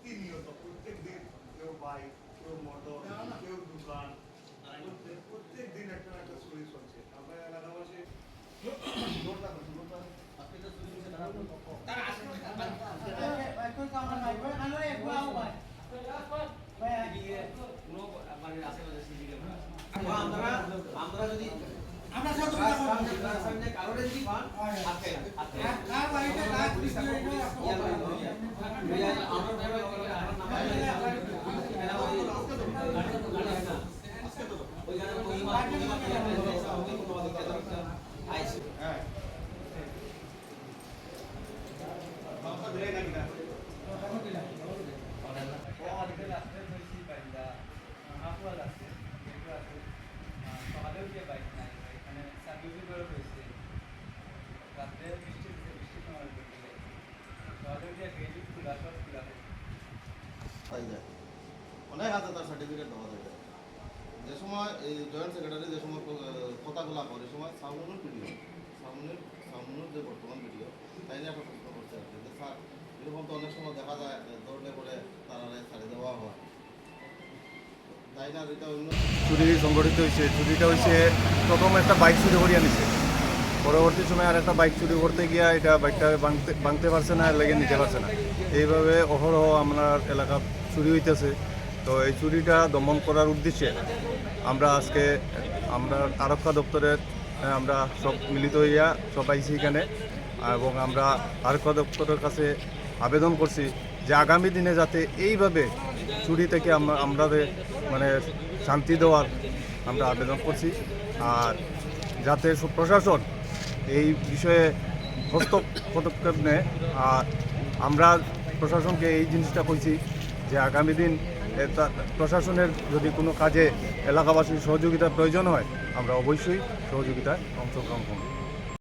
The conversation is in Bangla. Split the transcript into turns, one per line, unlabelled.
প্রতিনিয়ত প্রত্যেক দিন কেউ বাইক, কেউ মোটর, কেউ দোকান, প্রত্যেক দিন একটা না একটা চুরি চলছে। আমরা এলাকাবাসী
অনেক হাতে তার সার্টিফিকেট দেওয়া যাবে। যে সময় এই জয়েন্ট সেক্রেটারি যে সময় কথাগুলো করে সে সময় সামনের ভিডিও সামনের যে বর্তমান ভিডিও তাই নিয়ে একটা প্রশ্ন করছে আর কি, স্যার এরকম তো অনেক সময় দেখা যায় দৌড়ে করে তারা ছাড়িয়ে দেওয়া হয়, তাই না? যেটা অন্য
চুরি সংগঠিত হয়েছে, চুরিটা হয়েছে প্রথম একটা বাইক চুরি করিয়া নিছে, পরবর্তী সময় আর একটা বাইক চুরি করতে গিয়া এটা বাইকটা ভাঙতে পারছে না, লেগে নিতে পারছে না। এইভাবে অহরহ আপনার এলাকা চুরি হইতেছে। তো এই চুরিটা দমন করার উদ্দেশ্যে আমরা আজকে আমরা আরক্ষা দপ্তরের আমরা সব মিলিত হইয়া সব আইসি এখানে, এবং আমরা আরক্ষা দপ্তরের কাছে আবেদন করছি যে আগামী দিনে যাতে এইভাবে চুরি থেকে আমাদের মানে শান্তি দেওয়ার আমরা আবেদন করছি, আর যাতে প্রশাসন এই বিষয়ে পদক্ষেপ নেয়। আর আমরা প্রশাসনকে এই জিনিসটা কইছি যে আগামী দিন প্রশাসনের যদি কোনো কাজে এলাকাবাসীর সহযোগিতার প্রয়োজন হয় আমরা অবশ্যই সহযোগিতায় অংশগ্রহণ করব।